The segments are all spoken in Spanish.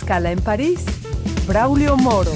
Escala en París, Braulio Moro.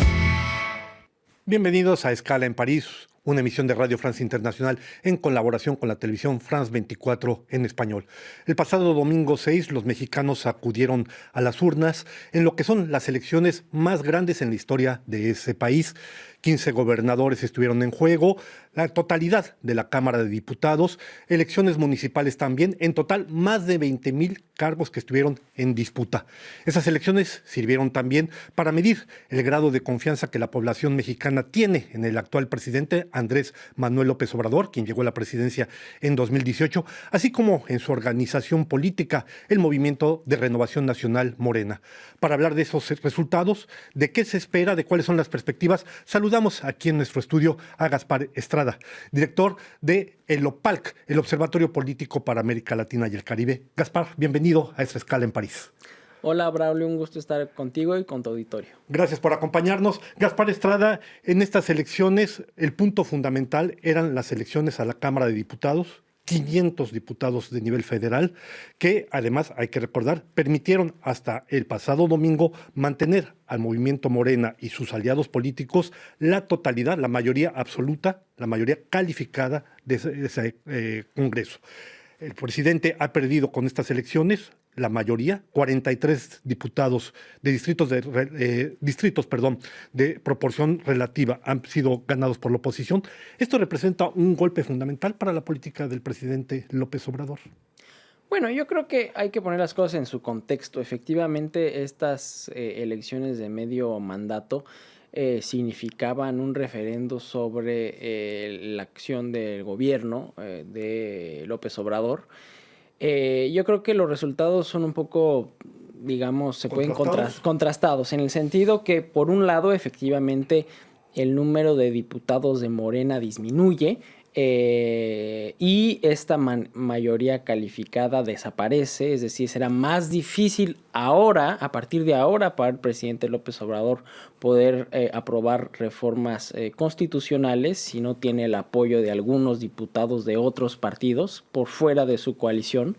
Bienvenidos a Escala en París, una emisión de Radio France Internacional en colaboración con la televisión France 24 en español. El pasado domingo 6, los mexicanos acudieron a las urnas en lo que son las elecciones más grandes en la historia de ese país. 15 gobernadores estuvieron en juego, la totalidad de la Cámara de Diputados, elecciones municipales también, en total más de 20,000 cargos que estuvieron en disputa. Esas elecciones sirvieron también para medir el grado de confianza que la población mexicana tiene en el actual presidente Andrés Manuel López Obrador, quien llegó a la presidencia en 2018, así como en su organización política, el Movimiento de Renovación Nacional Morena. Para hablar de esos resultados, de qué se espera, de cuáles son las perspectivas, saludamos aquí en nuestro estudio a Gaspar Estrada, director de el OPALC, el Observatorio Político para América Latina y el Caribe. Gaspar, bienvenido a esta Escala en París. Hola, Braulio, un gusto estar contigo y con tu auditorio. Gracias por acompañarnos. Gaspar Estrada, en estas elecciones el punto fundamental eran las elecciones a la Cámara de Diputados, 500 diputados de nivel federal, que además, hay que recordar, permitieron hasta el pasado domingo mantener al movimiento Morena y sus aliados políticos la totalidad, la mayoría absoluta, la mayoría calificada de ese Congreso. El presidente ha perdido con estas elecciones la mayoría, 43 diputados de distritos de proporción relativa han sido ganados por la oposición. Esto representa un golpe fundamental para la política del presidente López Obrador. Bueno, yo creo que hay que poner las cosas en su contexto. Efectivamente, estas elecciones de medio mandato significaban un referendo sobre la acción del gobierno de López Obrador. Yo creo que los resultados son un poco, digamos, se pueden contrastados en el sentido que, por un lado, efectivamente, el número de diputados de Morena disminuye y esta mayoría calificada desaparece, es decir, será más difícil ahora, a partir de ahora, para el presidente López Obrador poder aprobar reformas constitucionales si no tiene el apoyo de algunos diputados de otros partidos por fuera de su coalición.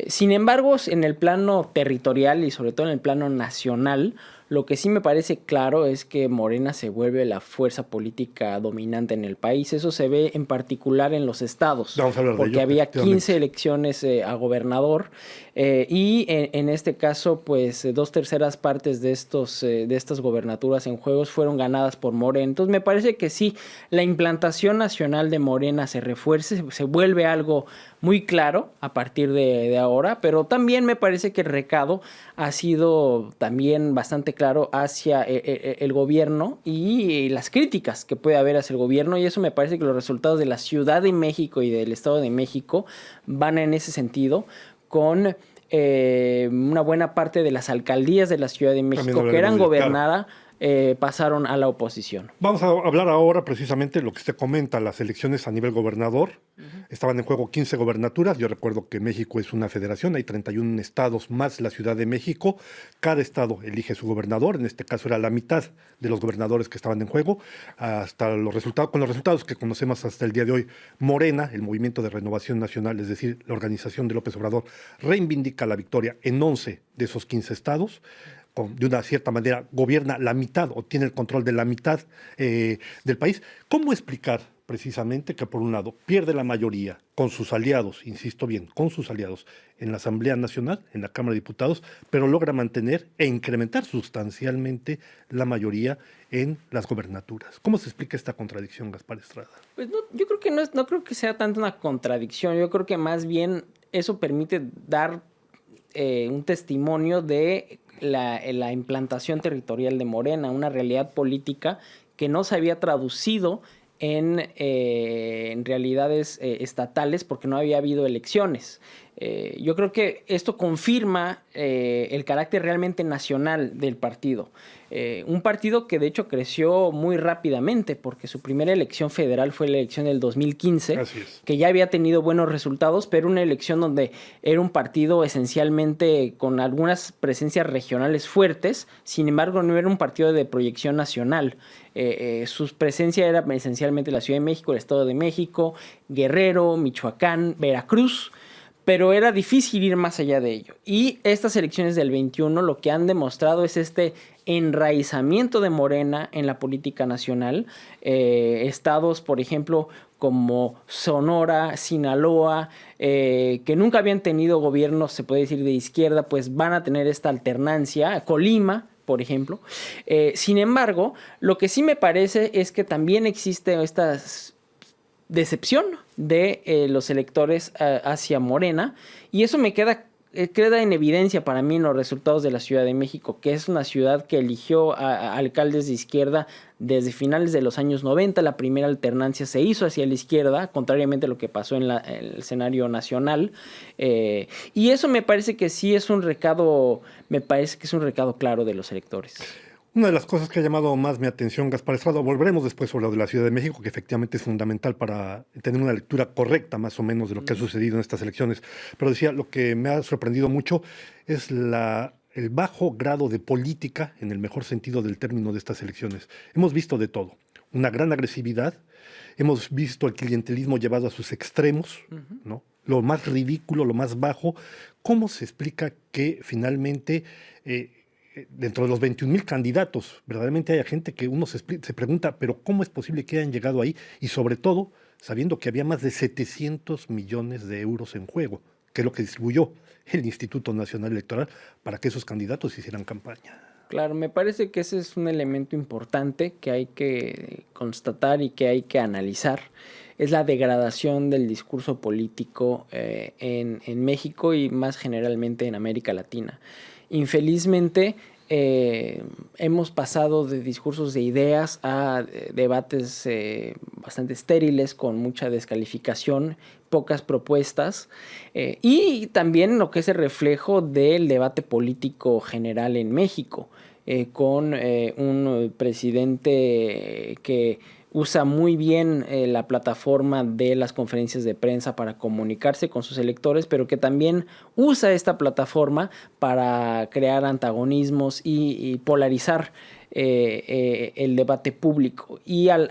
Sin embargo, en el plano territorial y sobre todo en el plano nacional, lo que sí me parece claro es que Morena se vuelve la fuerza política dominante en el país. Eso se ve en particular en los estados, porque había 15 elecciones a gobernador y en este caso, pues 2/3 partes de estas gobernaturas en juegos fueron ganadas por Morena. Entonces me parece que sí, la implantación nacional de Morena se refuerce, se vuelve algo muy claro a partir de ahora, pero también me parece que el recado ha sido también bastante claro hacia el gobierno y las críticas que puede haber hacia el gobierno, y eso me parece que los resultados de la Ciudad de México y del Estado de México van en ese sentido, con una buena parte de las alcaldías de la Ciudad de México que eran gobernadas pasaron a la oposición. Vamos a hablar ahora precisamente de lo que usted comenta, las elecciones a nivel gobernador. Estaban en juego 15 gobernaturas. Yo recuerdo que México es una federación, hay 31 estados más la Ciudad de México. Cada estado elige su gobernador, en este caso era la mitad de los gobernadores que estaban en juego. Con los resultados que conocemos hasta el día de hoy, Morena, el Movimiento de Renovación Nacional, es decir, la organización de López Obrador, reivindica la victoria en 11 de esos 15 estados. De una cierta manera gobierna la mitad o tiene el control de la mitad del país. ¿Cómo explicar precisamente que por un lado pierde la mayoría con sus aliados, insisto bien, con sus aliados en la Asamblea Nacional, en la Cámara de Diputados, pero logra mantener e incrementar sustancialmente la mayoría en las gobernaturas? ¿Cómo se explica esta contradicción, Gaspar Estrada? Pues no, yo creo que no creo que sea tanto una contradicción. Yo creo que más bien eso permite dar un testimonio de la implantación territorial de Morena, una realidad política que no se había traducido en realidades estatales porque no había habido elecciones. Yo creo que esto confirma el carácter realmente nacional del partido. Un partido que de hecho creció muy rápidamente porque su primera elección federal fue la elección del 2015, que ya había tenido buenos resultados, pero una elección donde era un partido esencialmente con algunas presencias regionales fuertes, sin embargo no era un partido de proyección nacional. Su presencia era esencialmente la Ciudad de México, el Estado de México, Guerrero, Michoacán, Veracruz, pero era difícil ir más allá de ello. Y estas elecciones del 21 lo que han demostrado es este enraizamiento de Morena en la política nacional. Estados, por ejemplo, como Sonora, Sinaloa, que nunca habían tenido gobiernos, se puede decir, de izquierda, pues van a tener esta alternancia. Colima, por ejemplo. Sin embargo, lo que sí me parece es que también existe esta decepción de los electores hacia Morena, y eso me queda en evidencia para mí en los resultados de la Ciudad de México, que es una ciudad que eligió a alcaldes de izquierda desde finales de los años 90. La primera alternancia se hizo hacia la izquierda, contrariamente a lo que pasó en el escenario nacional. Y eso me parece que sí es un recado, claro de los electores. Una de las cosas que ha llamado más mi atención, Gaspar Estrada, volveremos después sobre lo de la Ciudad de México, que efectivamente es fundamental para tener una lectura correcta más o menos de lo que ha sucedido en estas elecciones. Pero decía, lo que me ha sorprendido mucho es el bajo grado de política, en el mejor sentido del término, de estas elecciones. Hemos visto de todo, una gran agresividad, hemos visto el clientelismo llevado a sus extremos, ¿no? Lo más ridículo, lo más bajo. ¿Cómo se explica que finalmente dentro de los 21,000 candidatos, verdaderamente haya gente que uno se pregunta, pero ¿cómo es posible que hayan llegado ahí? Y sobre todo, sabiendo que había más de 700 millones de euros en juego, que es lo que distribuyó el Instituto Nacional Electoral para que esos candidatos hicieran campaña. Claro, me parece que ese es un elemento importante que hay que constatar y que hay que analizar. Es la degradación del discurso político en México y más generalmente en América Latina. Infelizmente, hemos pasado de discursos de ideas a debates bastante estériles, con mucha descalificación, pocas propuestas, y también lo que es el reflejo del debate político general en México, con un presidente que usa muy bien la plataforma de las conferencias de prensa para comunicarse con sus electores, pero que también usa esta plataforma para crear antagonismos y polarizar el debate público. Y al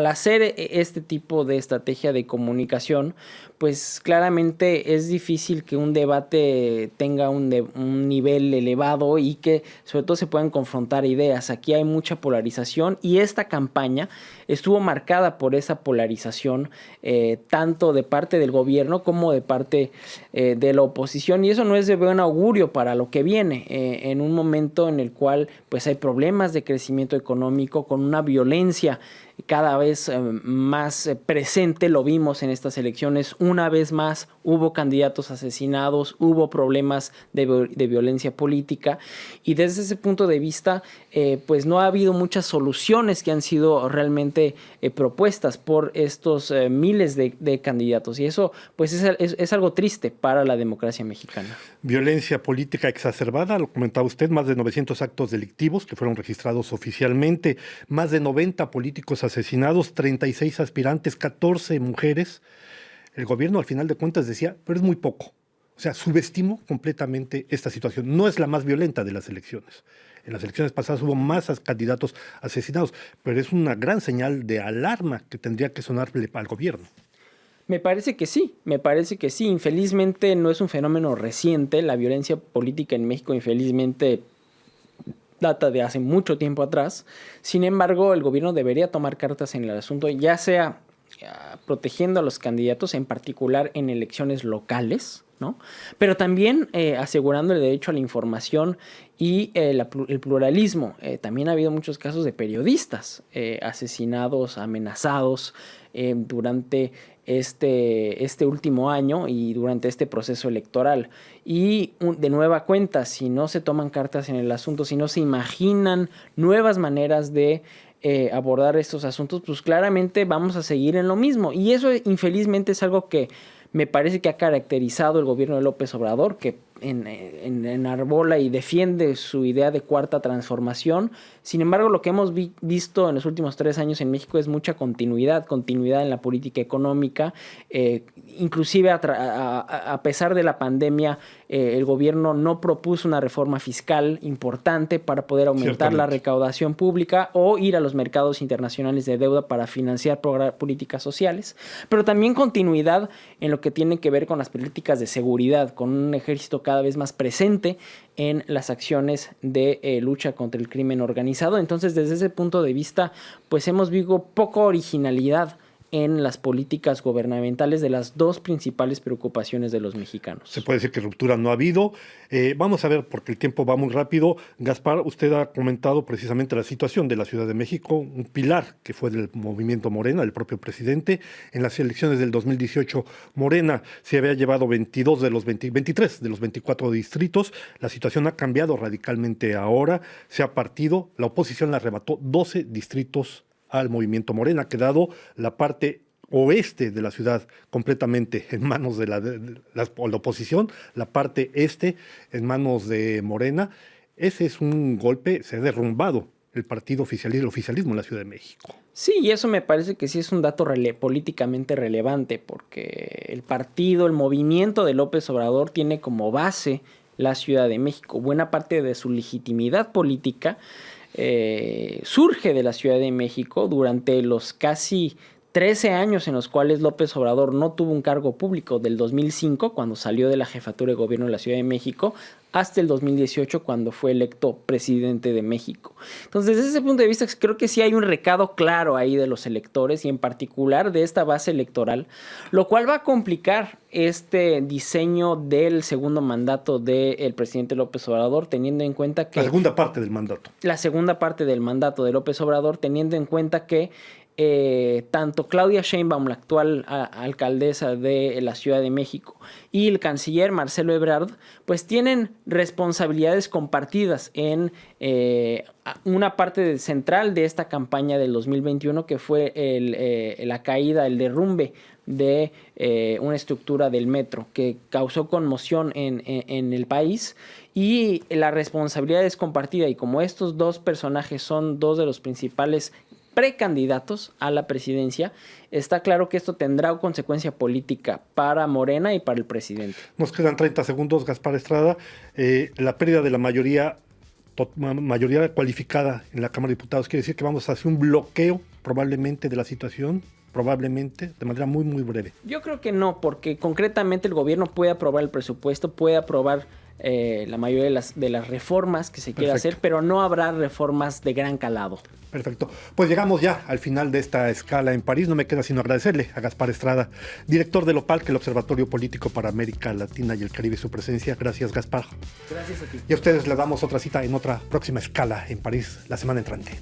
hacer este tipo de estrategia de comunicación, pues claramente es difícil que un debate tenga un nivel elevado y que sobre todo se puedan confrontar ideas. Aquí hay mucha polarización y esta campaña estuvo marcada por esa polarización, tanto de parte del gobierno como de parte de la oposición, y eso no es de buen augurio para lo que viene, en un momento en el cual pues hay problemas de crecimiento económico, con una violencia cada vez más presente. Lo vimos en estas elecciones. Una vez más hubo candidatos asesinados, hubo problemas de violencia política, y desde ese punto de vista pues no ha habido muchas soluciones que han sido realmente propuestas por estos miles de candidatos, y eso pues es algo triste para la democracia mexicana. Violencia política exacerbada, lo comentaba usted, más de 900 actos delictivos que fueron registrados oficialmente, más de 90 políticos asesinados, 36 aspirantes, 14 mujeres. El gobierno al final de cuentas decía, pero es muy poco. O sea, subestimó completamente esta situación. No es la más violenta de las elecciones. En las elecciones pasadas hubo más candidatos asesinados, pero es una gran señal de alarma que tendría que sonarle al gobierno. Me parece que sí. Infelizmente no es un fenómeno reciente. La violencia política en México, infelizmente, data de hace mucho tiempo atrás. Sin embargo, el gobierno debería tomar cartas en el asunto, ya sea protegiendo a los candidatos, en particular en elecciones locales, ¿no? Pero también asegurando el derecho a la información y el pluralismo. También ha habido muchos casos de periodistas asesinados, amenazados durante este último año y durante este proceso electoral. Y de nueva cuenta, si no se toman cartas en el asunto, si no se imaginan nuevas maneras de abordar estos asuntos, pues claramente vamos a seguir en lo mismo. Y eso infelizmente es algo que me parece que ha caracterizado el gobierno de López Obrador, que enarbola y defiende su idea de cuarta transformación. Sin embargo, lo que hemos visto en los últimos 3 años en México es mucha continuidad en la política económica. Inclusive a pesar de la pandemia, el gobierno no propuso una reforma fiscal importante para poder aumentar la recaudación pública o ir a los mercados internacionales de deuda para financiar políticas sociales, pero también continuidad en lo que tiene que ver con las políticas de seguridad, con un ejército cada vez más presente en las acciones de lucha contra el crimen organizado. Entonces, desde ese punto de vista, pues hemos visto poca originalidad en las políticas gubernamentales de las dos principales preocupaciones de los mexicanos. Se puede decir que ruptura no ha habido. Vamos a ver, porque el tiempo va muy rápido. Gaspar, usted ha comentado precisamente la situación de la Ciudad de México, un pilar que fue del movimiento Morena, del propio presidente. En las elecciones del 2018, Morena se había llevado 23 de los 24 distritos. La situación ha cambiado radicalmente ahora. Se ha partido, la oposición le arrebató 12 distritos al movimiento Morena. Ha quedado la parte oeste de la ciudad completamente en manos de la oposición, la parte este en manos de Morena. Ese es un golpe, se ha derrumbado el partido oficialismo, el oficialismo en la Ciudad de México. Sí, y eso me parece que sí es un dato políticamente relevante, porque el movimiento de López Obrador tiene como base la Ciudad de México. Buena parte de su legitimidad política surge de la Ciudad de México durante los casi 13 años en los cuales López Obrador no tuvo un cargo público, del 2005, cuando salió de la jefatura de gobierno de la Ciudad de México, hasta el 2018, cuando fue electo presidente de México. Entonces, desde ese punto de vista, creo que sí hay un recado claro ahí de los electores y en particular de esta base electoral, lo cual va a complicar este diseño del segundo mandato del presidente López Obrador, teniendo en cuenta que... La segunda parte del mandato. La segunda parte del mandato de López Obrador, teniendo en cuenta que tanto Claudia Sheinbaum, la actual alcaldesa de la Ciudad de México, y el canciller Marcelo Ebrard, pues tienen responsabilidades compartidas en una parte central de esta campaña del 2021, que fue la caída, el derrumbe de una estructura del metro que causó conmoción en el país, y la responsabilidad es compartida, y como estos dos personajes son dos de los principales precandidatos a la presidencia, está claro que esto tendrá consecuencia política para Morena y para el presidente. Nos quedan 30 segundos, Gaspar Estrada. La pérdida de la mayoría cualificada en la Cámara de Diputados quiere decir que vamos a hacer un bloqueo probablemente de la situación, probablemente de manera muy, muy breve. Yo creo que no, porque concretamente el gobierno puede aprobar el presupuesto, puede aprobar la mayoría de las reformas que se quiera hacer, pero no habrá reformas de gran calado. Perfecto. Pues llegamos ya al final de esta escala en París. No me queda sino agradecerle a Gaspar Estrada, director del OPALC, el Observatorio Político para América Latina y el Caribe, su presencia. Gracias, Gaspar. Gracias a ti. Y a ustedes les damos otra cita en otra próxima escala en París la semana entrante.